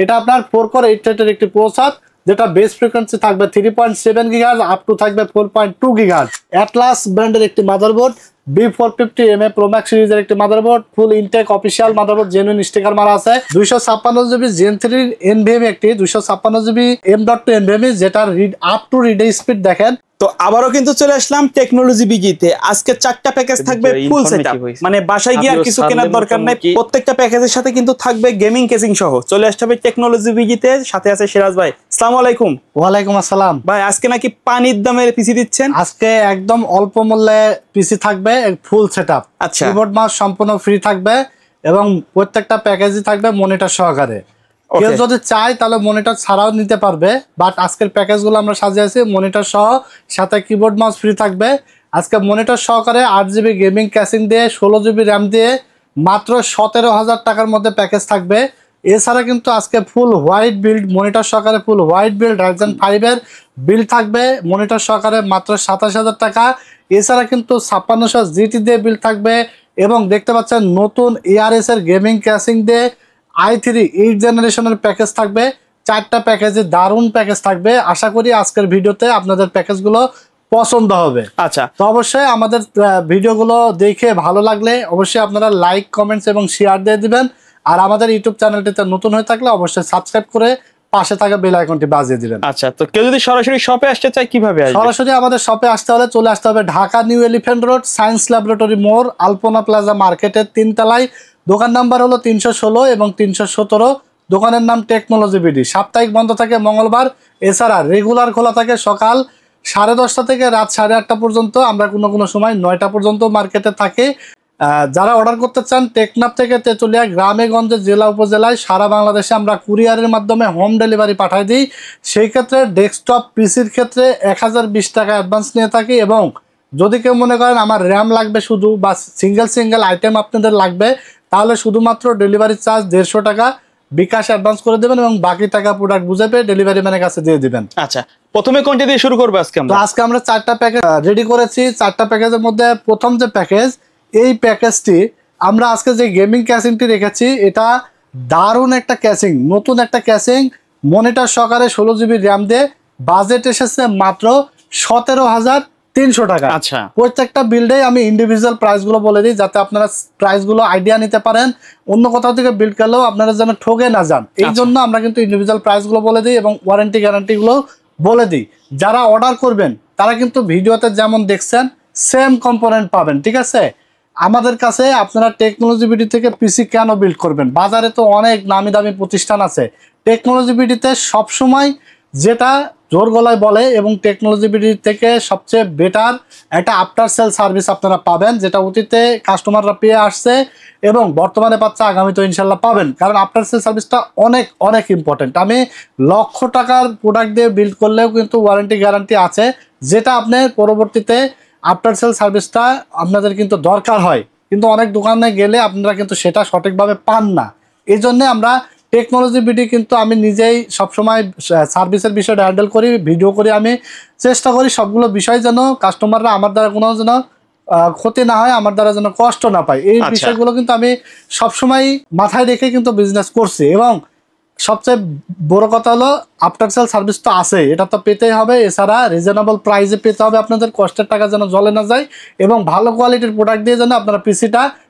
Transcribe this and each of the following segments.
এটা আপনার 4 কোর 8 থ্রেডের একটি প্রসেসর, যেটা বেস ফ্রিকোয়েন্সি থাকবে 3.7 গিগাহার্টজ আপ টু থাকবে 4.2 গিগাহার্টজ। অ্যাটলাস ব্র্যান্ডের একটি মাদারবোর্ড, B450MA Pro Max সিরিজের একটি motherboard, full intact official motherboard, genuine sticker মারা আছে। 256GB Gen 3 NVMe একটি 256GB M.2 NVMe, যেটা read up to read speed দেখেন। তো আবারও কিন্তু চলে আসলাম টেকনোলজি বিজিতে। আজকে 4টা প্যাকেজ থাকবে ফুল সেটআপ, মানে বাসায় গিয়ে আর কিছু কেনার দরকার নাই। প্রত্যেকটা প্যাকেজের সাথে কিন্তু থাকবে গেমিং কেসিং সহ। চলে আসতে হবে টেকনোলজি বিজিতে, সাথে আছে সিরাজ ভাই। আসসালামু আলাইকুম। ওয়ালাইকুম আসসালাম ভাই, আজকে নাকি পানির দামে পিসি দিচ্ছেন? আজকে একদম অল্প মূল্যে পিসি থাকবে, ফুল সেটআপ। আচ্ছা, কিবোর্ড মাউস সম্পূর্ণ ফ্রি থাকবে এবং প্রত্যেকটা প্যাকেজই থাকবে মনিটর সহকারে। কেউ যদি চায় তাহলে মনিটর ছাড়াও নিতে পারবে, বাট আজকের প্যাকেজগুলো আমরা সাজিয়েছি মনিটর সহ, সাথে কিবোর্ড মাউস ফ্রি থাকবে। আজকে মনিটর সহকারে 8GB গেমিং ক্যাসিং দিয়ে 16GB র্যাম দিয়ে মাত্র 17,000 টাকার মধ্যে প্যাকেজ থাকবে। এছাড়া কিন্তু আজকে ফুল হোয়াইট বিল্ড মনিটর সহকারে, ফুল হোয়াইট বিল্ড Ryzen 5-এর বিল্ড থাকবে মনিটর সহকারে মাত্র 27,000 টাকা। এছাড়া কিন্তু 5600 GT দিয়ে বিল্ড থাকবে এবং দেখতে পাচ্ছেন নতুন ARS এর গেমিং ক্যাসিং দিয়ে i3 8 জেনারেশনের প্যাকেজ থাকবে। 4টা প্যাকেজে দারুণ প্যাকেজ থাকবে। আশা করি আজকের ভিডিওতে আপনাদের প্যাকেজগুলো পছন্দ হবে। আচ্ছা, তো অবশ্যই আমাদের ভিডিওগুলো দেখে ভালো লাগলে অবশ্যই আপনারা লাইক, কমেন্টস এবং শেয়ার দিয়ে দিবেন। আর আমাদের ইউটিউব চ্যানেলটিতে নতুন হয়ে থাকলে অবশ্যই সাবস্ক্রাইব করে পাশে থাকা বেল আইকনটি বাজিয়ে দিবেন। আচ্ছা, তো কেউ যদি সরাসরি শপে আসতে চায় কিভাবে আসবে? সরাসরি আমাদের শপে আসতে হলে চলে আসতে হবে Dhaka new elephant road, science laboratory মোড়, আলপনা প্লাজা মার্কেটের 3 তলায়। দোকান নাম্বার হলো 316 এবং 317। দোকানের নাম টেকনোলজি বিডি। সাপ্তাহিক বন্ধ থাকে মঙ্গলবার। এছাড়া রেগুলার খোলা থাকে সকাল 10:30 থেকে রাত 8:30 পর্যন্ত। আমরা কোনো সময় 9টা পর্যন্ত মার্কেটে থাকি। যারা অর্ডার করতে চান টেকনাফ থেকে তেঁতুলিয়া, গ্রামে গঞ্জে, জেলা উপজেলায় সারা বাংলাদেশে আমরা কুরিয়ারের মাধ্যমে হোম ডেলিভারি পাঠাই দিই। সেই ক্ষেত্রে ডেস্কটপ পিসির ক্ষেত্রে 1020 টাকা অ্যাডভান্স নিয়ে থাকি। এবং যদি কেউ মনে করেন আমার র্যাম লাগবে শুধু বা সিঙ্গেল আইটেম আপনাদের লাগবে, তাহলে শুধুমাত্র ডেলিভারি চার্জ 150 টাকা বিকাশ অ্যাডভান্স করে দেবেন এবং বাকি টাকা প্রোডাক্ট বুঝে পেয়ে ডেলিভারি ম্যানের কাছে দিয়ে দিবেন। আচ্ছা, প্রথমে কোনটা দিয়ে শুরু করব আজকে আমরা? আজকে আমরা 4টা প্যাকেজ রেডি করেছি। 4টা প্যাকেজের মধ্যে প্রথম যে প্যাকেজ, এই প্যাকেজটি আমরা আজকে যে গেমিং ক্যাসিংটি রেখেছি, এটা দারুণ একটা ক্যাসিং, নতুন একটা ক্যাসিং মনিটর সহকারে 16GB র্যাম দিয়ে। বাজেট এসেছে মাত্র 17,300 টাকা। আচ্ছা, প্রত্যেকটা বিল্ডে আমি ইন্ডিভিজুয়াল প্রাইসগুলো বলে দিই যাতে আপনারা প্রাইসগুলো আইডিয়া নিতে পারেন। অন্য কোথাও থেকে বিল্ড করলেও আপনারা যেন ঠকে না যান, এই জন্য আমরা কিন্তু ইন্ডিভিজুয়াল প্রাইসগুলো বলে দিই এবং ওয়ারেন্টি গ্যারান্টিগুলো বলে দিই। যারা অর্ডার করবেন তারা কিন্তু ভিডিওতে যেমন দেখছেন সেম কম্পোনেন্ট পাবেন, ঠিক আছে? আমাদের কাছে আপনারা টেকনোলজি বিডি থেকে পিসি কেন বিল্ড করবেন? বাজারে তো অনেক নামি দামি প্রতিষ্ঠান আছে। টেকনোলজি বিডিতে সবসময় যেটা জোর গলায় বলে এবং টেকনোলজি বিডি থেকে সবচেয়ে বেটার একটা আফটার সেল সার্ভিস আপনারা পাবেন, যেটা অতীতে কাস্টমাররা পেয়ে আসছে এবং বর্তমানে পাচ্ছে, আগামী তো ইনশাল্লাহ পাবেন। কারণ আফটার সেল সার্ভিসটা অনেক অনেক ইম্পর্টেন্ট। আমি লক্ষ টাকার প্রোডাক্ট দিয়ে বিল্ড করলেও কিন্তু ওয়ারেন্টি গ্যারান্টি আছে, যেটা আপনি পরবর্তীতে আফটার সেল সার্ভিসটা আপনাদের কিন্তু দরকার হয়, কিন্তু অনেক দোকানে গেলে আপনারা কিন্তু সেটা সঠিকভাবে পান না। এই জন্যে আমরা টেকনোলজি বিডি কিন্তু আমি নিজেই সবসময় সার্ভিসের বিষয়টা হ্যান্ডেল করি, ভিডিও করি। আমি চেষ্টা করি সবগুলো বিষয় যেন কাস্টমাররা আমার দ্বারা কোনো যেন ক্ষতি না হয়, আমার দ্বারা যেন কষ্ট না পায়, এই বিষয়গুলো কিন্তু আমি সবসময় মাথায় রেখে কিন্তু বিজনেস করছি। এবং সবচেয়ে বড় কথা হলো আফটার সেল সার্ভিস তো আছে, এটা তো পেতেই হবে। এছাড়া রিজনেবল প্রাইসে পেতে হবে, আপনাদের কষ্টের টাকা যেন জলে না যায় এবং ভালো কোয়ালিটির প্রোডাক্ট দিয়ে যেন আপনারা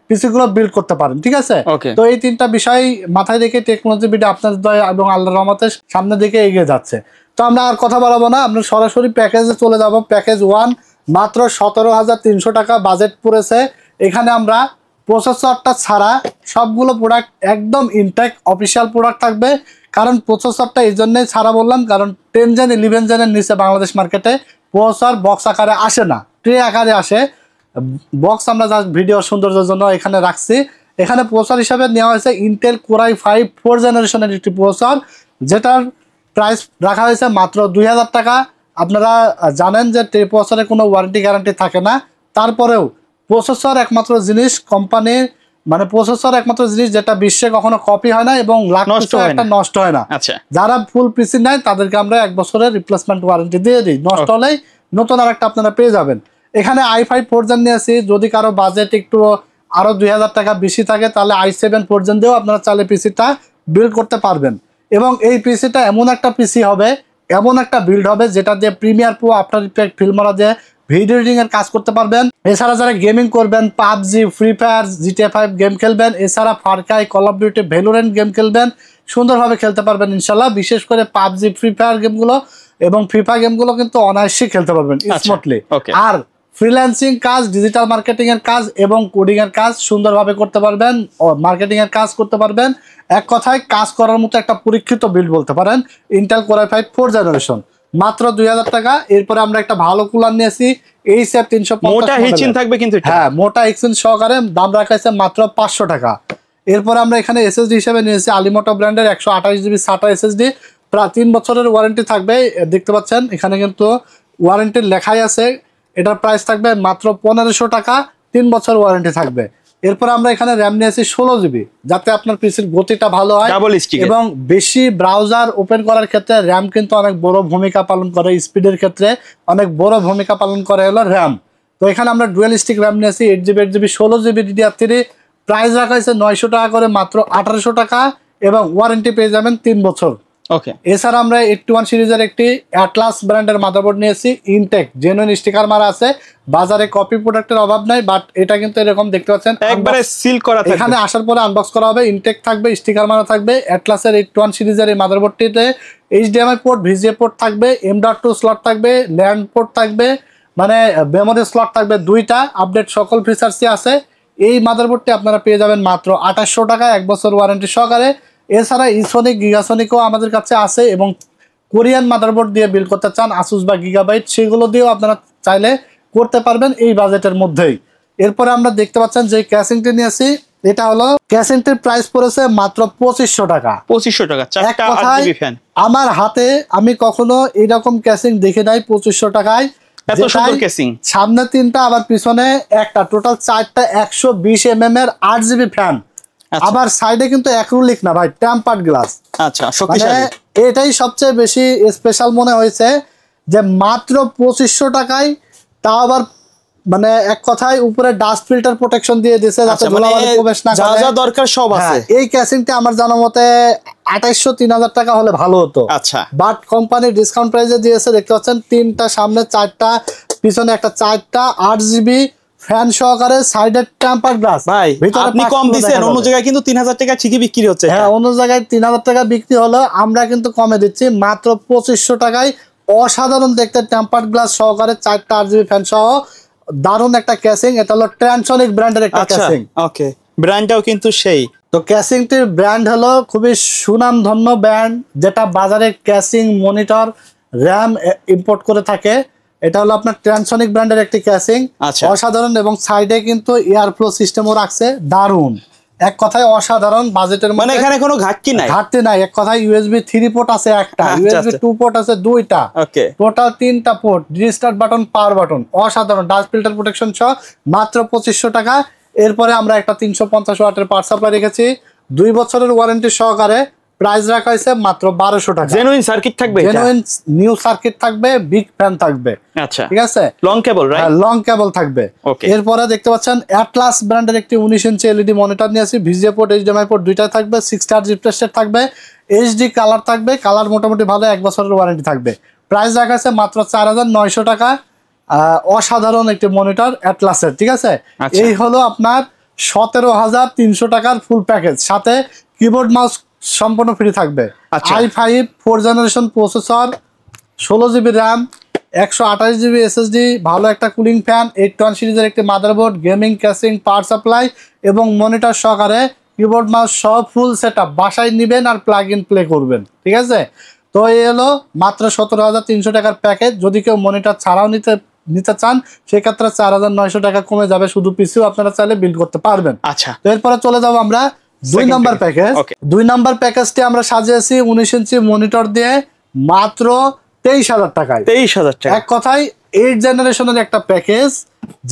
পিসিগুলো বিল্ড করতে পারেন, ঠিক আছে? তো এই 3টা বিষয় মাথায় রেখে টেকনোলজি বিডি আপনাদের দয়া এবং আল্লাহর রহমতে সামনের দিকে এগিয়ে যাচ্ছে। তো আমরা আর কথা বাড়াবো না, আমরা সরাসরি প্যাকেজে চলে যাব। প্যাকেজ 1 মাত্র 17,300 টাকা বাজেট পড়েছে। এখানে আমরা প্রসেসরটা ছাড়া সবগুলো প্রোডাক্ট একদম ইনটেক অফিসিয়াল প্রোডাক্ট থাকবে। কারণ প্রসেসরটা এই জন্যই ছাড়া বললাম, কারণ 10 জেন 11 জেনের নিচে বাংলাদেশ মার্কেটে প্রসেসর বক্স আকারে আসে না, ট্রে আকারে আসে। বক্স আমরা জাস্ট ভিডিও সৌন্দর্যের জন্য এখানে রাখছি। এখানে প্রসেসর হিসাবে নেওয়া হয়েছে ইন্টেল কোর i5 4 জেনারেশনের একটি প্রসেসর, যেটার প্রাইস রাখা হয়েছে মাত্র 2,000 টাকা। আপনারা জানেন যে প্রসেসরের কোনো ওয়ারেন্টি গ্যারান্টি থাকে না, তারপরেও প্রসেসর একমাত্র জিনিস কোম্পানির, মানে প্রসেসর একমাত্র জিনিস যেটা বিশ্বে কখনো কপি হয় না এবং নষ্ট হয় না। যারা ফুল পিসি নেয় তাদেরকে আমরা 1 বছরের রিপ্লেসমেন্ট ওয়ারেন্টি দিয়ে দিই, নষ্ট হলেই নতুন আরেকটা আপনারা পেয়ে যাবেন। এখানে i5 4 জেন নিয়েছি, যদি কারো বাজেট একটু আরো 2,000 টাকা বেশি থাকে তাহলে i7 4 জেন দিয়েও আপনারা চাইলে পিসিটা বিল্ড করতে পারবেন। এবং এই পিসিটা এমন একটা পিসি হবে, এমন একটা বিল্ড হবে যেটা দিয়ে প্রিমিয়ার প্রো, আফটার ইফেক্ট, ফিল্মরা দিয়ে ভিডিও এডিটিং এর কাজ করতে পারবেন। এছাড়া যারা গেমিং করবেন, PUBG, free fire, GTA 5 game খেলবেন, এছাড়া Far Cry, call of duty, Valorant game খেলবেন, সুন্দরভাবে খেলতে পারবেন ইনশাল্লাহ। বিশেষ করে পাবজি, ফ্রি ফায়ার গেমগুলো এবং ফিফা গেমগুলো কিন্তু অনায়াসে খেলতে পারবেন স্মুথলি। আর ফ্রিল্যান্সিং কাজ, ডিজিটাল মার্কেটিং এর কাজ এবং কোডিং এর কাজ সুন্দরভাবে করতে পারবেন, মার্কেটিং এর কাজ করতে পারবেন। এক কথায় কাজ করার মতো একটা পরীক্ষিত বিল্ড বলতে পারেন। Intel core i5 4th generation, মাত্র 2000 টাকা। এরপরে আমরা একটা ভালো কুলার নিয়েছি, এইচএফ 350, মোটা হিচিন থাকবে কিন্তু হ্যাঁ মোটা এক্সচেঞ্জ সহকারে, দাম রাখা হয়েছে মাত্র 500 টাকা। এরপরে আমরা এখানে এসএসডি হিসেবে নিয়েছি আলিমোটো ব্র্যান্ডের 128 জিবি SATA এসএসডি, প্রায় 3 বছরের ওয়ারেন্টি থাকবে। দেখতে পাচ্ছেন এখানে কিন্তু ওয়ারেন্টির লেখাই আছে। এটার প্রাইস থাকবে মাত্র 1500 টাকা, 3 বছর ওয়ারেন্টি থাকবে। এরপর আমরা এখানে র্যাম নিয়েছি 16 জিবি, যাতে আপনার পিসির গতিটা ভালো হয় এবং বেশি ব্রাউজার ওপেন করার ক্ষেত্রে র্যাম কিন্তু অনেক বড় ভূমিকা পালন করে, স্পিডের ক্ষেত্রে অনেক বড় ভূমিকা পালন করে হলো র্যাম। তো এখানে আমরা ডুয়েল স্টিক র্যাম নিয়েছি 8 GB 8 GB 16 GB DDR3, price রাখা হয়েছে 900 টাকা করে, মাত্র 1800 টাকা, এবং ওয়ারেন্টি পেয়ে যাবেন 3 বছর। ওকে, এছাড়া আমরা 81 সিরিজের একটি অ্যাটলাস ব্র্যান্ডের মাদারবোর্ড নিয়েছি, ইনটেক, জেনুইন স্টিকার মারা আছে, বাজারে কপি প্রোডাক্টের অভাব নাই, বাট এটা কিন্তু এরকম দেখতে পাচ্ছেন একবারে সিল করা থাকবে। এখানে আসার পরে আনবক্স করা হবে, ইনটেক থাকবে, স্টিকার মারা থাকবে। অ্যাটলাসের 81 সিরিজের এই মাদারবোর্ডটিতে HDMI পোর্ট, VGA পোর্ট থাকবে, M.2 স্লট থাকবে, ল্যান্ড পোর্ট থাকবে, মানে মেমোরি স্লট থাকবে 2টা, আপডেট সকল ফিচার্সই আছে। এই মাদারবোর্ডটি আপনারা পেয়ে যাবেন মাত্র 2800 টাকা, 1 বছর ওয়ারেন্টি সহকারে। এছাড়া ইসোনিক, গিগাসোনিকও আমাদের কাছে আছে, এবং কোরিয়ান মাদারবোর্ড দিয়ে বিল্ড করতে চান আসুস বা গিগাবাইট, সেগুলো দিয়েও আপনারা চাইলে করতে পারবেন এই বাজেটের মধ্যেই। এরপরে আমরা দেখতে পাচ্ছেন যে ক্যাসিংটি নিয়েছি, এটা হলো ক্যাসিংটির প্রাইস পড়েছে মাত্র 2500 টাকা। 2500 টাকা, চারটা 8GB ফ্যান। আমার হাতে আমি কখনো এরকম ক্যাসিং দেখে নাই 2500 টাকায়। এত সুন্দর ক্যাসিং, সামনে 3টা আবার পিছনে একটা, টোটাল 4টা 120 mm এর 8GB ফ্যান। আবার সাইডে কিন্তু অ্যাক্রিলিক না ভাই, টেম্পার্ড গ্লাস। আচ্ছা, শক্তিশালী। এটাই সবচেয়ে বেশি স্পেশাল মনে হয়েছে যে মাত্র 2500 টাকায়, তাও আবার মানে এক কথায় উপরে ডাস্ট ফিল্টার প্রোটেকশন দিয়ে দিয়েছে, যাতে ধুলাবালি প্রবেশ না করে, যা যা দরকার সব আছে। এই ক্যাসিংটা আমার জানা মতে 2800-3000 টাকা হলে ভালো হতো। আচ্ছা, বাট কোম্পানি ডিসকাউন্ট প্রাইসে দিয়েছে। দেখতে পাচ্ছেন 3টা সামনে, 4টা পিছনে, একটা 4টা 8GB ফ্যান সহকারে, সাইডের টেম্পার গ্লাস। ভাই আপনি কম দিবেন, অন্য জায়গায় কিন্তু 3000 টাকা ঠিকই বিক্রি হচ্ছে। হ্যাঁ, অন্য জায়গায় 3000 টাকা বিক্রি হলো, আমরা কিন্তু কমে দিচ্ছি মাত্র 2500 টাকায়। অসাধারণ দেখতে টেম্পার গ্লাস সহকারে 4টা 8GB ফ্যান সহ দারুণ একটা ক্যাসিং। এটা হলো ট্রান্সনিক ব্র্যান্ডের একটা ক্যাসিং। ওকে, ব্র্যান্ডটাও কিন্তু সেই। তো ক্যাসিংটির ব্র্যান্ড হলো খুবই সুনামধন্য ব্র্যান্ড, যেটা বাজারে ক্যাসিং, মনিটর, র্যাম ইম্পোর্ট করে থাকে। এটা হলো আপনার ট্রান্সনিক ব্র্যান্ডের একটি ক্যাসিং, অসাধারণ, এবং সাইডে কিন্তু এয়ার ফ্লো সিস্টেমও রাখছে, দারুণ। এক কথায় অসাধারণ বাজেটের মধ্যে, মানে এখানে কোনো ঘাটতি নাই। এক কথায় USB 3 পোর্ট আছে একটা, USB 2 পোর্ট আছে 2টা, ওকে, টোটাল 3টা port, restart button, power button, অসাধারণ, ডাস্ট ফিল্টার প্রোটেকশন সহ মাত্র 2500 টাকা। এরপরে আমরা একটা 350 ওয়াটের পাওয়ার সাপ্লাই রেখেছি, 2 বছরের ওয়ারেন্টি সহকারে, প্রাইস রাখা হয়েছে মাত্র 1200 টাকা। জেনুইন সার্কিট থাকবে, জেনুইন নিউ সার্কিট থাকবে, বিগ ফ্যান থাকবে। আচ্ছা, ঠিক আছে, লং কেবল, রাইট? লং কেবল থাকবে। এরপরে দেখতে পাচ্ছেন অ্যাটলাস ব্র্যান্ডের একটি 19 ইঞ্চি LED মনিটর নিয়েছি, VGA পোর্ট, HDMI পোর্ট 2টা থাকবে, 6 Hz রিফ্রেশ রেট থাকবে, HD কালার থাকবে, কালার মোটামুটি ভালো, 1 বছরের ওয়ারেন্টি থাকবে। প্রাইস রাখা আছে মাত্র 4900 টাকা। অসাধারণ একটি মনিটর অ্যাটলাসের। ঠিক আছে, এই হলো আপনার 17300 টাকার ফুল প্যাকেজ, সাথে কিবোর্ড মাউস সম্পূর্ণ ফ্রি থাকবে। i5 4th generation processor, 16 GB RAM, 128 GB SSD, ভালো একটা কুলিং ফ্যান, 81 সিরিজের একটি motherboard, gaming, casing, power supply এবং মনিটর সহকারে, কিবোর্ড মাউস সব ফুল সেটআপ। বাসায় নেবেন আর প্লাগ ইন প্লে করবেন। ঠিক আছে, তো এই হলো মাত্র 17300 টাকার প্যাকেজ। যদি কেউ মনিটর ছাড়াও নিতে চান, সেক্ষেত্রে 4900 টাকা কমে যাবে, শুধু পিসিও আপনারা চাইলে বিল্ড করতে পারবেন। আচ্ছা, তো এরপরে চলে যাবো আমরা 2 নাম্বার প্যাকেজ। 2 নাম্বার প্যাকেজটি আমরা সাজিয়েছি 19 ইঞ্চি মনিটর দিয়ে মাত্র 23000 টাকায়। 23000 টাকা, এক কথায় 8th জেনারেশনের একটা প্যাকেজ,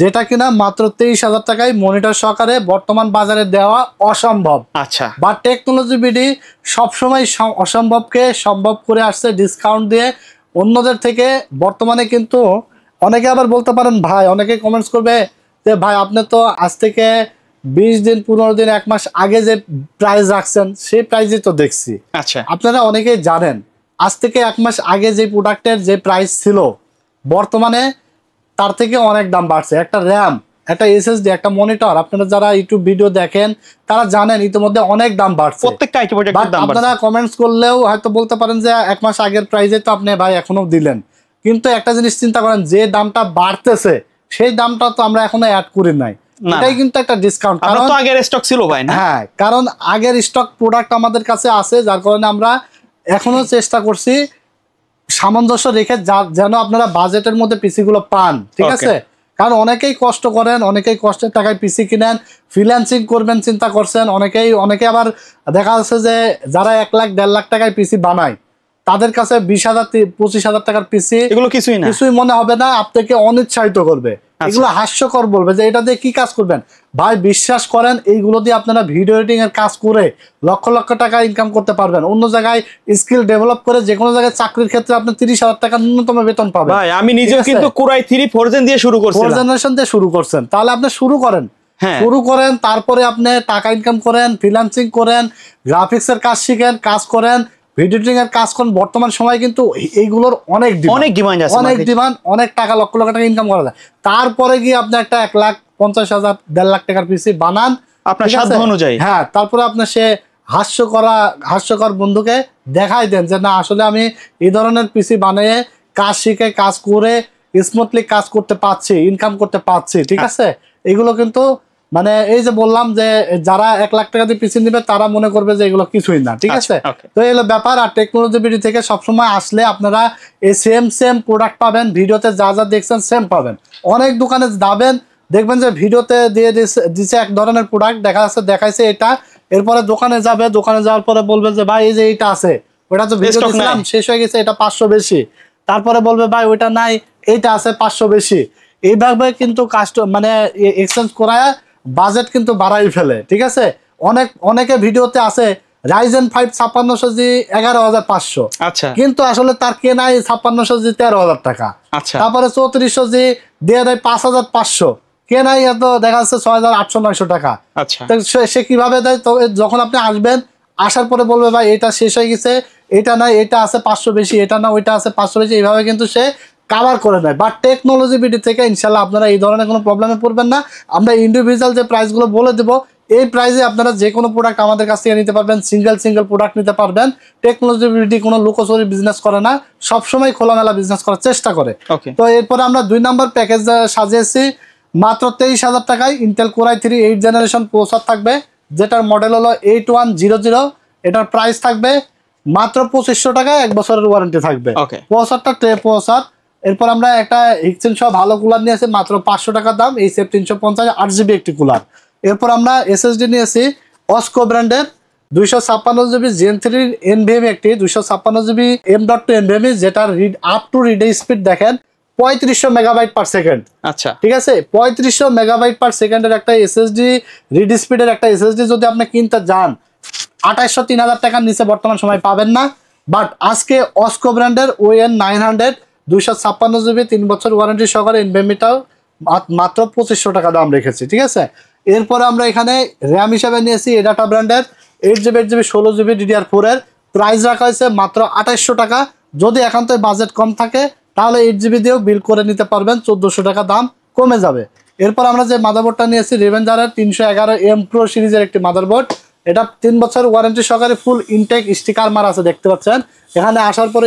যেটা কিনা মাত্র 23000 টাকায় মনিটর সহকারে বর্তমান বাজারে দেওয়া অসম্ভব। আচ্ছা, বা টেকনোলজি বিডি সবসময় অসম্ভবকে সম্ভব করে আসছে ডিসকাউন্ট দিয়ে অন্যদের থেকে। বর্তমানে কিন্তু অনেকে আবার বলতে পারেন ভাই, অনেকে কমেন্টস করবে যে ভাই আপনি তো আজ থেকে 20 দিন 15 দিন 1 মাস আগে যে প্রাইস রাখছেন সেই প্রাইসই তো দেখছি। আচ্ছা, আপনারা অনেকেই জানেন আজ থেকে 1 মাস আগে যে প্রোডাক্টের যে প্রাইস ছিল বর্তমানে তার থেকে অনেক দাম বাড়ছে। একটা র্যাম, একটা এসএসডি, একটা মনিটর, আপনারা যারা ইউটিউব ভিডিও দেখেন তারা জানেন ইতিমধ্যে অনেক দাম বাড়ছে। প্রত্যেকটা আইটেম দাম বাড়ছে। আপনারা কমেন্টস করলেও হয়তো বলতে পারেন যে 1 মাস আগের প্রাইসে তো আপনি ভাই এখনো দিলেন, কিন্তু একটা জিনিস চিন্তা করেন যে দামটা বাড়তেছে সেই দামটা তো আমরা এখনো অ্যাড করি নাই, এটাই কিন্তু একটা ডিসকাউন্ট। কারণ তো আগের স্টক ছিল ভাই না? হ্যাঁ, কারণ আগের স্টক প্রোডাক্ট আমাদের কাছে আছে, যার কারণে আমরা এখনো চেষ্টা করছি সামঞ্জস্য রেখে যেন আপনারা বাজেটের মধ্যে পিসি গুলো পান, ঠিক আছে? কারণ অনেকেই কষ্ট করেন, অনেকেই কষ্টের টাকায় পিসি কিনেন, ফ্রিল্যান্সিং করবেন চিন্তা করছেন, অনেকে আবার দেখা যাচ্ছে যে যারা 1 লাখ 1.5 লাখ টাকায় পিসি বানায় তাদের কাছে 20,000 25,000 টাকার পিসি এগুলো কিছুই মনে হবে না, আপনাকে অনিচ্ছায়িত করবে, এগুলো হাস্যকর বলবে যে এটা দিয়ে কি কাজ করবেন। ভাই বিশ্বাস করেন এইগুলো দিয়ে আপনারা ভিডিও এডিটিং এর কাজ করে লক্ষ লক্ষ টাকা ইনকাম করতে পারবেন। অন্য জায়গায় স্কিল ডেভেলপ করে যে কোনো জায়গায় চাকরির ক্ষেত্রে আপনি 30,000 টাকা ন্যূনতম বেতন পাবেন। ভাই আমি নিজেও কিন্তু কোরাই 3 4 জেন দিয়ে শুরু করছি, 4 জেনারেশন দিয়ে শুরু করছেন, তাহলে আপনি শুরু করেন, তারপরে আপনি টাকা ইনকাম করেন, ফ্রিল্যান্সিং করেন, গ্রাফিক্স এর কাজ শিখেন, কাজ করেন, ভিডিও এডিটিং এর কাজ করেন। বর্তমান সময় কিন্তু এইগুলোর অনেক ডিমান্ড আছে, অনেক টাকা লক্ষ লক্ষ টাকা ইনকাম করা যায়। তারপরে গিয়ে আপনি একটা 1,50,000 1.5 লাখ টাকার পিসি বানান আপনার সাধ্য অনুযায়ী। হ্যাঁ, তারপরে আপনি সে হাস্যকর বন্ধুকে দেখাই দেন যে না আসলে আমি এই ধরনের পিসি বানিয়ে কাজ শিখে কাজ করে স্মুথলি কাজ করতে পারছি, ইনকাম করতে পারছি, ঠিক আছে? এগুলো কিন্তু মানে এই যে বললাম যে যারা 1 লাখ টাকা দিয়ে পিসি নিবে তারা মনে করবে যে এগুলো কিছুই না, ঠিক আছে? তো এই হলো ব্যাপার। আর টেকনোলজি ভিডিও থেকে সবসময় আসলে আপনারা এই সেম প্রোডাক্ট পাবেন, ভিডিওতে যা দেখছেন সেম পাবেন। অনেক দোকানে যাবেন দেখবেন যে ভিডিওতে দিয়ে দিছে এক ধরনের প্রোডাক্ট, দেখাইছে এটা, এরপরে দোকানে যাওয়ার পরে বলবে যে ভাই এই যে এইটা আছে, ওটা তো ভিডিও দিছিলাম শেষ হয়ে গেছে, এটা 500 বেশি। তারপরে বলবে ভাই ওইটা নাই, এইটা আছে 500 বেশি। এইভাবে কিন্তু মানে এক্সচেঞ্জ করায় বাজেট কিন্তু বাড়াই ফেলে, ঠিক আছে? অনেকে ভিডিওতে আছে Ryzen 5 5600G 11,500, আচ্ছা, কিন্তু আসলে তার কেনাই 5600G 13,000 টাকা, আচ্ছা। তারপরে 3400G দিয়ে দেয় 5,500, কেনাই এত দেখা যাচ্ছে 6,800-900 টাকা, আচ্ছা। সে কিভাবে দেয়? তো যখন আপনি আসবেন, আসার পরে বলবে ভাই এটা শেষ হয়ে গেছে, এটা নাই, এটা আছে 500 বেশি, এটা না ওইটা আছে 500 বেশি, এইভাবে কিন্তু সে কাভার করে নেয়। বাট টেকনোলজি ভিডিও থেকে ইনশাল্লাহ আপনারা এই ধরনের কোনো প্রবলেমে পড়বেন না। আমরা ইন্ডিভিজুয়াল যে প্রাইসগুলো বলে দেবো এই প্রাইসে আপনারা যে কোনো প্রোডাক্ট আমাদের কাছ থেকে নিতে পারবেন, সিঙ্গেল প্রোডাক্ট নিতে পারবেন। টেকনোলজি ভিডিও কোনো লুকোচুরি বিজনেস করে না, সবসময় খোলামেলা বিজনেস করার চেষ্টা করে। তো এরপরে আমরা 2 নম্বর প্যাকেজ সাজিয়েছি মাত্র 23,000 টাকায়। ইন্টেল কোরাই 3 8 জেনারেশন প্রসেসর থাকবে, যেটার মডেল হলো 8100, এটার প্রাইস থাকবে মাত্র 2500 টাকায়, 1 বছরের ওয়ারেন্টি থাকবে। প্রসেসরটা ট্রে প্রসেসর। এরপর আমরা একটা হিক্সেন সহ ভালো কুলার নিয়েছি মাত্র 500 টাকা দাম, এই সেফ 350 8GB একটি কুলার। এরপর আমরা এসএসডি নিয়েছি অস্কো ব্র্যান্ডের 256GB Gen 3 NVMe একটি 256GB M.2 NVMe, যেটার আপ টু রিড স্পিড দেখেন 3500 মেগাবাইট পার সেকেন্ড, আচ্ছা, ঠিক আছে? 3500 মেগাবাইট পার সেকেন্ডের একটা এসএসডি, রিড স্পিডের একটা এসএসডি যদি আপনি কিনতে যান 2800 3000 টাকার নিচে বর্তমান সময় পাবেন না। বাট আজকে অস্কো ব্র্যান্ডের ON 900 256GB 3 বছর ওয়ারেন্টি সহকারে NVMe-টাও মাত্র 2500 টাকা দাম রেখেছি, ঠিক আছে? এরপরে আমরা এখানে র্যাম হিসাবে নিয়েছি এডাটা ব্র্যান্ডের 8GB 8GB 16GB DDR4 এর প্রাইস রাখা হয়েছে মাত্র 2800 টাকা। যদি একান্ত বাজেট কম থাকে তাহলে 8GB দিয়েও বিল করে নিতে পারবেন, 1400 টাকা দাম কমে যাবে। এরপর আমরা যে মাদারবোর্ডটা নিয়েছি রেভেঞ্জারের 311M Pro সিরিজের একটি মাদারবোর্ড, এটা 3 বছর ওয়ারেন্টি সহকারে ফুল ইনটেক স্টিকার মারা আছে, দেখতে পাচ্ছেন। এখানে আসার পরে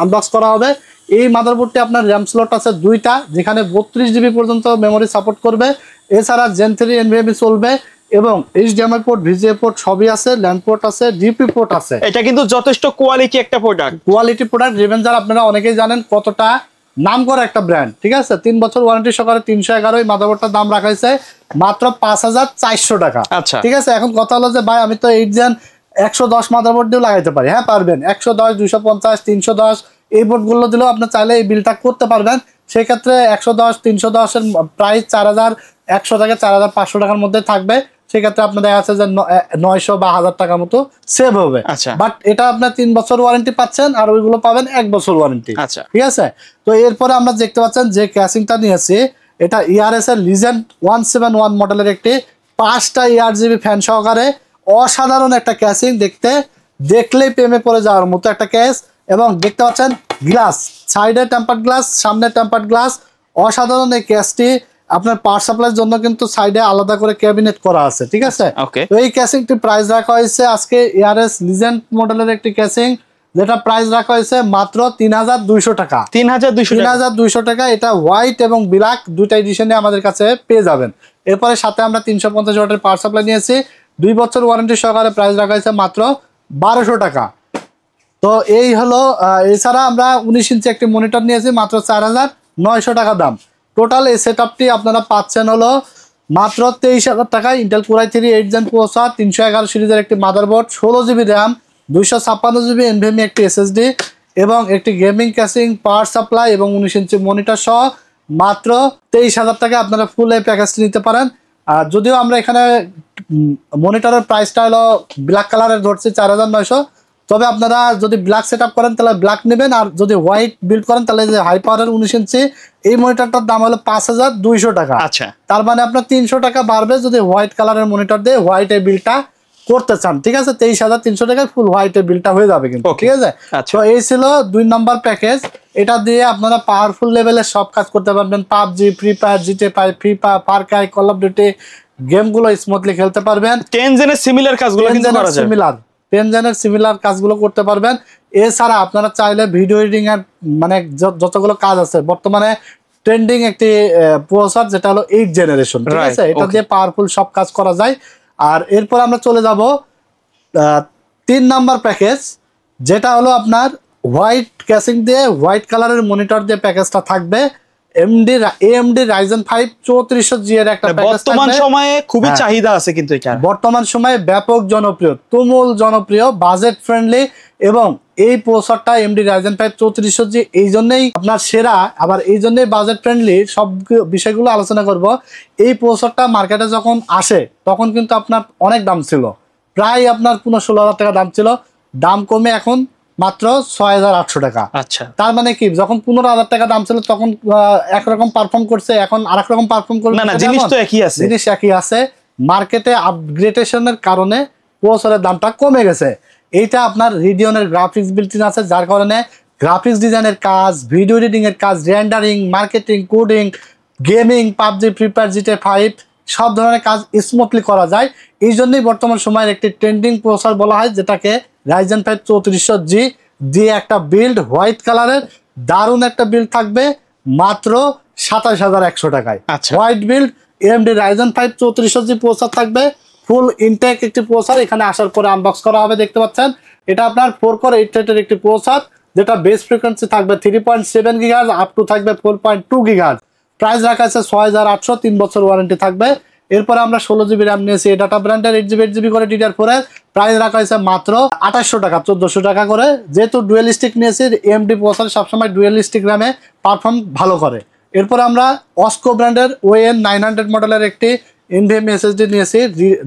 আনবক্স করা হবে। এই মাদারবোর্ডটি আপনার র্যাম স্লট আছে 2টা, যেখানে 32GB পর্যন্ত মেমোরি সাপোর্ট করবে। এছাড়া Gen 3 NVMe চলবে এবং HDMI পোর্ট, VGA পোর্ট সবই আছে, ল্যান্ড পোর্ট আছে, ডিপি পোর্ট আছে। এটা কিন্তু যথেষ্ট কোয়ালিটি একটা প্রোডাক্ট, রেভেঞ্জার আপনারা অনেকেই জানেন কতটা নাম করা একটা ব্র্যান্ড, ঠিক আছে? 3 বছর ওয়ারেন্টি সহকারে 311 এই মাদারবোর্ডটার দাম রাখা হয়েছে মাত্র 5400 টাকা, আচ্ছা, ঠিক আছে? এখন কথা হলো যে ভাই আমি তো 8 Gen 110 মাদারবোর্ড দিয়েও লাগাইতে পারি। হ্যাঁ পারবেন, 110 250 310 এই বোর্ডগুলো দিলেও আপনি চাইলে এই বিলটা করতে পারবেন। সেক্ষেত্রে 110 310 এর প্রাইস 4100 থেকে 4500 টাকার মধ্যে থাকবে। সেক্ষেত্রে আপনার দেখা যাচ্ছে যে 900 বা 1000 টাকার মতো সেভ হবে। বাট এটা আপনার 3 বছর ওয়ারেন্টি পাচ্ছেন, আর ওইগুলো পাবেন 1 বছর ওয়ারেন্টি, আচ্ছা, ঠিক আছে? তো এরপরে আমরা দেখতে পাচ্ছেন যে ক্যাসিংটা নিয়েছি, এটা ERS এর লিজেন্ড 171 মডেলের একটি 5টা ARGB ফ্যান সহকারে অসাধারণ একটা ক্যাসিং, দেখলেই প্রেমে পড়ে যাওয়ার মতো একটা কেস। এবং দেখতে পাচ্ছেন গ্লাস, সাইডে টেম্পার্ড গ্লাস, সামনে টেম্পার্ড গ্লাস, অসাধারণ এই কেসটি। আপনার পাওয়ার সাপ্লাইয়ের জন্য কিন্তু সাইডে আলাদা করে ক্যাবিনেট করা আছে, ঠিক আছে। তো এই ক্যাসিংটি প্রাইস রাখা হয়েছে আজকে ARS লিজেন্ড মডেলের একটি ক্যাসিং, যেটা প্রাইস রাখা হয়েছে মাত্র 3200 টাকা। 3200 টাকা। এটা হোয়াইট এবং ব্ল্যাক দুইটা এডিশনে আমাদের কাছে পেয়ে যাবেন। এরপরে সাথে আমরা 350 ওয়াটের পাওয়ার সাপ্লাই নিয়েছি, 2 বছর ওয়ারেন্টি সহকারে, প্রাইস রাখা হয়েছে মাত্র 1200 টাকা। তো এই হলো। এছাড়া আমরা 19 ইঞ্চি একটি মনিটর নিয়েছি মাত্র 4900 টাকা দাম। টোটাল এই সেটআপটি আপনারা পাচ্ছেন হলো মাত্র 23000 টাকায়। Intel Core i3 8 Gen processor, 311 সিরিজের একটি motherboard, 16GB RAM, 256GB NVMe একটি SSD এবং একটি গেমিং ক্যাসিং, পাওয়ার সাপ্লাই এবং 19 ইঞ্চি মনিটর সহ মাত্র 23000 টাকা আপনারা ফুল এই প্যাকেজটি নিতে পারেন। আর যদিও আমরা এখানে মনিটরের প্রাইসটা হলো ব্ল্যাক কালারের ধরছি 4900, তবে আপনারা যদি ব্ল্যাক সেটআপ করেন তাহলে ব্ল্যাক নেবেন, আর যদি হোয়াইট বিল্ড করেন তাহলে যে হাই পাওয়ারের 19 ইঞ্চি এই মনিটরটার দাম হলো 5200 টাকা। আচ্ছা, তার মানে আপনার 300 টাকা বাড়বে যদি হোয়াইট কালারের মনিটর দিয়ে হোয়াইটের বিলটা করতে চান, ঠিক আছে। 23300 টাকায় ফুল হোয়াইটের বিলটা হয়ে যাবে কিন্তু, ঠিক আছে। তো এই ছিল 2 নম্বর প্যাকেজ। এটা দিয়ে আপনারা পাওয়ারফুল লেভেলের সব কাজ করতে পারবেন। PUBG, free fire, GTA 5, free fire, Far Cry, call of duty গেমগুলো স্মুথলি খেলতে পারবেন। 10 জেনের সিমিলার কাজগুলো কিন্তু করা যায়, 10 জেনের সিমিলার কাজগুলো করতে পারবেন। এছাড়া আপনারা চাইলে ভিডিও এডিটিং এর মানে যতগুলো কাজ আছে, বর্তমানে ট্রেন্ডিং একটি প্রসেসর যেটা হলো 8 জেনারেশন, ঠিক আছে। এটা দিয়ে পাওয়ারফুল সব কাজ করা যায়। আর এরপর আমরা চলে যাব 3 নাম্বার প্যাকেজ, যেটা হলো আপনার হোয়াইট ক্যাসিং দিয়ে হোয়াইট কালারের মনিটর দিয়ে প্যাকেজটা থাকবে। AMD Ryzen 5 3400G এর একটা প্যাকেজ বর্তমান সময়ে খুবই চাহিদা আছে, কিন্তু এটা বর্তমান সময়ে ব্যাপক জনপ্রিয়, তুমুল জনপ্রিয়, বাজেট ফ্রেন্ডলি। এবং এই প্রসেসরটা AMD Ryzen 5 3400G এই জন্যই আপনার সেরা, আবার এই জন্যই বাজেট ফ্রেন্ডলি। সব বিষয়গুলো আলোচনা করব। এই প্রসেসরটা মার্কেটে যখন আসে তখন কিন্তু আপনার অনেক দাম ছিল, প্রায় আপনার 15-16 টাকা দাম ছিল। দাম কমে এখন মাত্র 6800 টাকা। আচ্ছা, তার মানে কি, যখন 15000 টাকা দাম ছিল তখন একরকম পারফর্ম করছে, এখন আরেক রকম পারফর্ম করবে। না, জিনিস তো একই আছে, জিনিস একই আছে। মার্কেটে আপগ্রেডেশনের কারণে প্রসেসরের দামটা কমে গেছে। এইটা আপনার রিডিয়নের গ্রাফিক্স বিল্ট ইন আছে, যার কারণে গ্রাফিক্স ডিজাইনের কাজ, ভিডিও এডিটিং এর কাজ, rendering, marketing, coding, gaming, PUBG, free fire, GTA 5 সব ধরনের কাজ স্মুথলি করা যায়। এই জন্যই বর্তমান সময়ের একটি ট্রেন্ডিং প্রসেসর বলা হয়, যেটাকে Ryzen 5 3400G দিয়ে একটা বিল্ড হোয়াইট কালারের দারুণ একটা বিল্ড থাকবে মাত্র 27100 টাকায়। White build AMD Ryzen 5 3400G processor থাকবে, ফুল ইনটেক একটি প্রসেসর। এখানে আসার পরে আনবক্স করা হবে, দেখতে পাচ্ছেন। এটা আপনার 4 কোর 8 থ্রেডের একটি প্রসেসর, যেটা বেস ফ্রিকোয়েন্সি থাকবে 3.7 GHz, আপ টু থাকবে 4.2 GHz। প্রাইস রাখা আছে 6800, 3 বছর ওয়ারেন্টি থাকবে। এরপর আমরা 16GB র্যাম নিয়েছি, ডাটা ব্র্যান্ডের 8GB করে DDR4 এর, প্রাইস রাখা হয়েছে মাত্র 2800 টাকা, 1400 টাকা করে। যেহেতু ডুয়েলিস্টিক নিয়েছি, AMD প্রসেসর সবসময় ডুয়েলিস্টিক র্যামে পারফর্ম ভালো করে। এরপর আমরা অস্কো ব্র্যান্ডের ON 900 মডেলের একটি NVMe SSD নিয়েছি,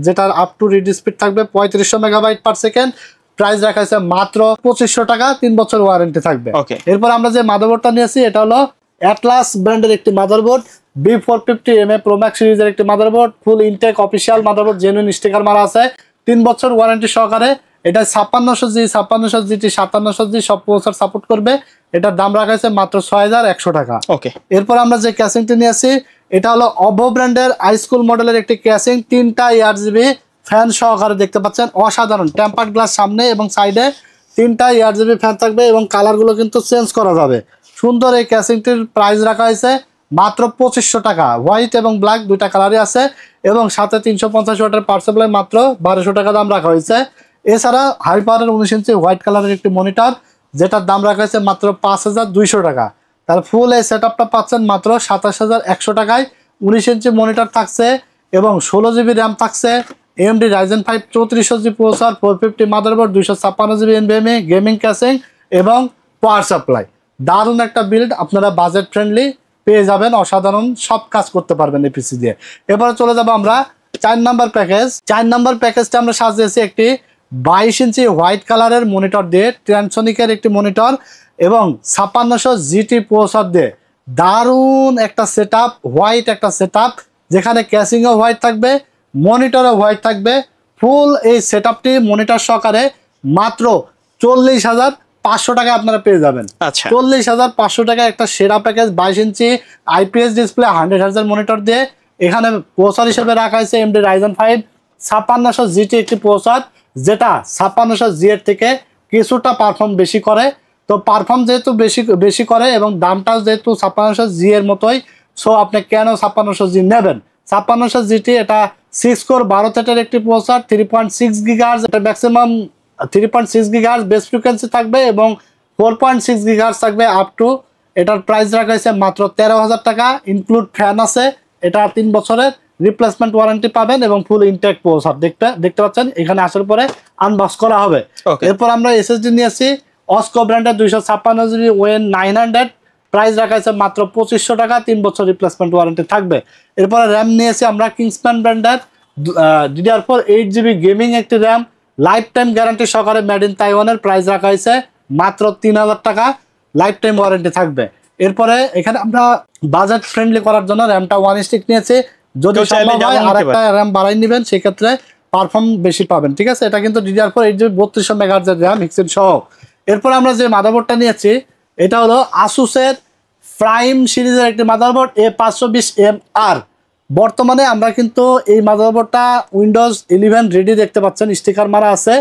যেটার আপ টু রিড স্পিড থাকবে 3500 MB/s। প্রাইস রাখা হয়েছে মাত্র 2500 টাকা, 3 বছর ওয়ারেন্টি থাকবে। এরপর আমরা যে মাদারবোর্ডটা নিয়েছি, এটা হলো অ্যাটলাস ব্র্যান্ডের একটি মাদারবোর্ড, B450MA Pro Max সিরিজের একটি motherboard, full intact official motherboard, genuine sticker মারা আছে, 3 বছর ওয়ারেন্টি সহকারে। এটা 5600G, 5700GT, 5700G সব প্রসেসর সাপোর্ট করবে। এটার দাম রাখা হয়েছে মাত্র 6100 টাকা। এরপর আমরা যে ক্যাসিংটি নিয়েছি, এটা হলো অভো ব্র্যান্ডের হাইস্কুল মডেলের একটি ক্যাসিং, 3টা ARGB ফ্যান সহকারে, দেখতে পাচ্ছেন। অসাধারণ টেম্পার্ড গ্লাস সামনে এবং সাইডে, 3টা ARGB ফ্যান থাকবে এবং কালারগুলো কিন্তু চেঞ্জ করা যাবে। সুন্দর এই ক্যাসিংটির প্রাইস রাখা হয়েছে মাত্র 2500 টাকা। হোয়াইট এবং ব্ল্যাক দুইটা কালারই আছে, এবং সাথে 350 ওয়াটের পাওয়ার সাপ্লাই মাত্র 1200 টাকা দাম রাখা হয়েছে। এছাড়া হাই পাওয়ারের 19 ইঞ্চি হোয়াইট কালারের একটি মনিটর, যেটার দাম রাখা হয়েছে মাত্র 5200 টাকা। তার ফুল এই সেটআপটা পাচ্ছেন মাত্র 27100 টাকায়। 19 ইঞ্চি মনিটর থাকছে এবং 16GB র্যাম থাকছে, AMD Ryzen 5 3400G processor, 450 motherboard, 256GB NVMe, gaming casing এবং পাওয়ার সাপ্লাই। দারুণ একটা বিল্ড, আপনারা বাজেট ফ্রেন্ডলি পেয়ে যাবেন, অসাধারণ সব কাজ করতে পারবেন এই পিসি দিয়ে। এবারে চলে যাব আমরা 4 নাম্বার প্যাকেজ। 4 নাম্বার প্যাকেজটা আমরা সাজিয়েছি একটি 22 ইঞ্চি হোয়াইট কালারের মনিটর দিয়ে, ট্রান্সনিকের একটি মনিটর এবং 5600GT প্রসেসর দিয়ে। দারুণ একটা সেটআপ, হোয়াইট একটা সেটআপ, যেখানে ক্যাসিংও হোয়াইট থাকবে, মনিটরে হোয়াইট থাকবে। ফুল এই সেটআপটি মনিটর সহকারে মাত্র 40,500 টাকা আপনারা পেয়ে যাবেন। 40,500 টাকা একটা সেরা প্যাকেজ, 22 ইঞ্চি IPS ডিসপ্লে 100 হার্জ মনিটর দিয়ে। এখানে প্রসেসর হিসেবে রাখা হয়েছে AMD Ryzen 5 5600 GT একটি প্রসেসর, যেটা 5600 G এর থেকে কিছুটা পারফর্ম বেশি করে। তো পারফর্ম যেহেতু বেশি করে এবং দামটাও যেহেতু 5600 G এর মতোই, সো আপনি কেন 5600 G নেবেন? 5600 GT এটা 6 কোর 12 থ্রেডের একটি প্রসেসর, 3.6 GHz, এটা ম্যাক্সিমাম 3.6 GHz বেস ফ্রিকোয়েন্সি থাকবে এবং 4.6 GHz থাকবে আপ টু। এটার প্রাইস রাখা হয়েছে মাত্র 13,000 টাকা, ইনক্লুড ফ্যান আছে। এটা 3 বছরের রিপ্লেসমেন্ট ওয়ারেন্টি পাবেন এবং ফুল ইনটেক প্রসেসর দেখতে পাচ্ছেন। এখানে আসার পরে আনবক্স করা হবে। এরপর আমরা SSD নিয়েছি অস্কো ব্র্যান্ডের 256 GB ওয়েন 900, প্রাইস রাখা হয়েছে মাত্র 2500 টাকা, 3 বছর রিপ্লেসমেন্ট ওয়ারেন্টি থাকবে। এরপরে র্যাম নিয়েছি আমরা কিংসম্যান ব্র্যান্ডের DDR4 8GB গেমিং একটি র্যাম, লাইফ টাইম গ্যারান্টি সহকারে মেড ইন তাইওয়ানের, প্রাইস রাখা হয়েছে মাত্র 3000 টাকা, লাইফ টাইম ওয়ারেন্টি থাকবে। এরপরে এখানে আমরা বাজেট ফ্রেন্ডলি করার জন্য র্যামটা 1 স্টিক নিয়েছি, যদি সম্ভব হয় আরেকটা র্যাম বাড়াই নেবেন, সেক্ষেত্রে পারফর্ম বেশি পাবেন। ঠিক আছে, এটা কিন্তু DDR4 8GB 3200 MHz এর র্যাম হিক্সেন সহ। এরপর আমরা যে মাদারবোর্ডটা নিয়েছি এটা হলো আসুসের প্রাইম সিরিজের একটি মাদারবোর্ড A520MR। বর্তমানে আমরা কিন্তু এই মাদারবোর্ডটা উইন্ডোজ 11 রেডি দেখতে পাচ্ছেন, স্টিকার মারা আছে।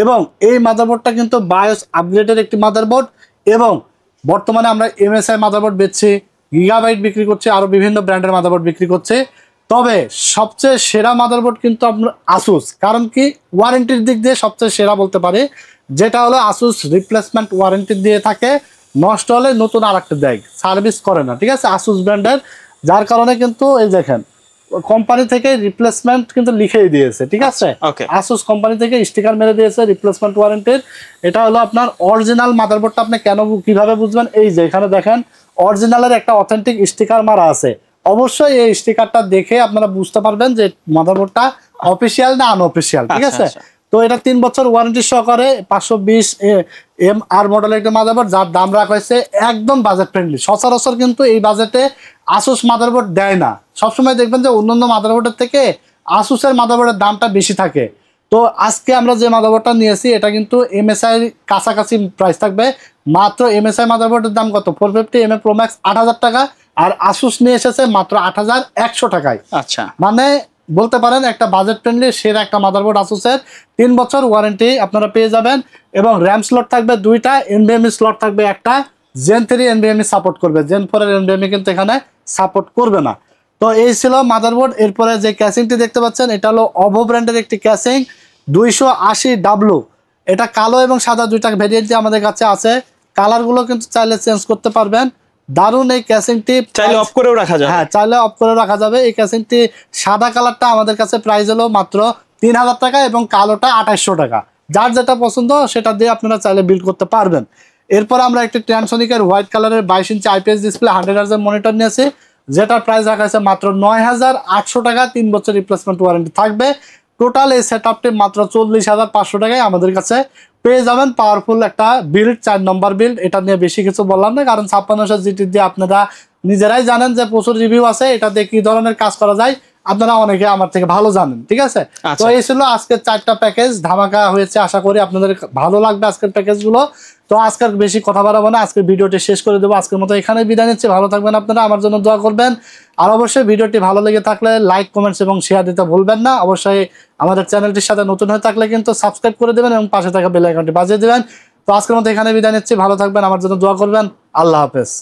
এবং এই মাদারবোর্ডটা কিন্তু বায়োস আপগ্রেডের একটি মাদারবোর্ড এবং বর্তমানে আমরা MSI মাদারবোর্ড বেচছি, গিগাবাইট বিক্রি করছি, আরও বিভিন্ন ব্র্যান্ডের মাদারবোর্ড বিক্রি করছে। তবে সবচেয়ে সেরা মাদারবোর্ড কিন্তু আপনার আসুস, কারণ কি ওয়ারেন্টির দিক দিয়ে সবচেয়ে সেরা বলতে পারি, যেটা হলো আসুস রিপ্লেসমেন্ট ওয়ারেন্টি দিয়ে থাকে, নষ্ট হলে নতুন আরেকটা দেয়, সার্ভিস করে না। ঠিক আছে, আসুস ব্র্যান্ডের, যার কারণে কিন্তু এই দেখেন কোম্পানি থেকে রিপ্লেসমেন্ট কিন্তু লিখেই দিয়েছে। ঠিক আছে, আসুস কোম্পানি থেকে স্টিকার মেরে দিয়েছে রিপ্লেসমেন্ট ওয়ারেন্টির। এটা হলো আপনার অরিজিনাল মাদারবোর্ডটা। আপনি কেন কিভাবে বুঝবেন? এই যে এখানে দেখেন অরিজিনালের একটা অথেন্টিক স্টিকার মারা আছে। অবশ্যই এই স্টিকারটা দেখে আপনারা বুঝতে পারবেন যে মাদারবোর্ডটা অফিসিয়াল না আনঅফিসিয়াল। ঠিক আছে, তো এটা 3 বছর ওয়ারেন্টি সহকারে 520MR মডেলের একটা মাদারবোর্ড, যার দাম রাখা হয়েছে একদম বাজেট ফ্রেন্ডলি। সচরাচর কিন্তু এই বাজেটে আসুস মাদারবোর্ড দেয় না। সবসময় দেখবেন যে অন্যান্য মাদারবোর্ডের থেকে আসুসের মাদারবোর্ডের দামটা বেশি থাকে। তো আজকে আমরা যে মাদারবোর্ডটা নিয়েছি এটা কিন্তু MSI কাছাকাছি প্রাইস থাকবে। মাত্র MSI মাদারবোর্ডের দাম কত? 450 Pro Max 8000 টাকা, আর আসুস নিয়ে এসেছে মাত্র 8100 টাকায়। আচ্ছা, মানে বলতে পারেন একটা বাজেট ফ্রেন্ডলি সেরা একটা মাদারবোর্ড আসুসের। 3 বছর ওয়ারেন্টি আপনারা পেয়ে যাবেন এবং র্যাম স্লট থাকবে 2টা, NVMe স্লট থাকবে একটা। Gen 3 NVMe সাপোর্ট করবে, Gen 4 এর NVMe কিন্তু এখানে সাপোর্ট করবে না। তো এই ছিল মাদারবোর্ড। এরপরে যে ক্যাসিংটি দেখতে পাচ্ছেন এটা হলো অভো ব্র্যান্ডের একটি ক্যাসিং 280W। এটা কালো এবং সাদা দুইটা ভেরিয়েন্টে আমাদের কাছে আছে। কালারগুলো কিন্তু চাইলে চেঞ্জ করতে পারবেন। দারুন এই ক্যাসিংটি, চাইলে অফ করেও রাখা যাবে। হ্যাঁ, চাইলে অফ করে রাখা যাবে। এই ক্যাসিংটি সাদা কালারটা আমাদের কাছে প্রাইস হলো মাত্র 3000 টাকা এবং কালোটা 2800 টাকা। যার যেটা পছন্দ সেটা দিয়ে আপনারা চাইলে বিল্ড করতে পারবেন। এরপর আমরা একটি ট্রান্সোনিকের হোয়াইট কালারের 22 ইঞ্চি IPS ডিসপ্লে 100 হার্জ মনিটর নিয়েছি, যেটার প্রাইস রাখা আছে মাত্র 9800 টাকা, 3 বছর রিপ্লেসমেন্ট ওয়ারেন্টি থাকবে। টোটাল এই সেটআপটি মাত্র 40,500 টাকায় আমাদের কাছে পেয়ে যাবেন। পাওয়ারফুল একটা বিল্ড, 4 নম্বর বিল্ড। এটা নিয়ে বেশি কিছু বললাম না, কারণ 5600 GT দিয়ে আপনারা নিজেরাই জানেন যে প্রচুর রিভিউ আছে, এটা দিয়ে কি ধরনের কাজ করা যায় আপনারা অনেকে আমার থেকে ভালো জানেন। ঠিক আছে, তো এই ছিল আজকের 4টা প্যাকেজ, ধামাকা হয়েছে। আশা করি আপনাদের ভালো লাগবে আজকের প্যাকেজগুলো। তো আজকের বেশি কথা বাড়াবো না, আজকের ভিডিওটি শেষ করে দেবো। আজকের মতো এখানে বিদায় নিচ্ছি। ভালো থাকবেন আপনারা, আমার জন্য দোয়া করবেন। আর অবশ্যই ভিডিওটি ভালো লেগে থাকলে লাইক, কমেন্টস এবং শেয়ার দিতে ভুলবেন না। অবশ্যই আমাদের চ্যানেলটির সাথে নতুন হয়ে থাকলে কিন্তু সাবস্ক্রাইব করে দেবেন এবং পাশে থাকা বেল আইকনটি বাজিয়ে দেবেন। তো আজকের মতো এখানে বিদায় নিচ্ছি। ভালো থাকবেন, আমার জন্য দোয়া করবেন। আল্লাহ হাফেজ।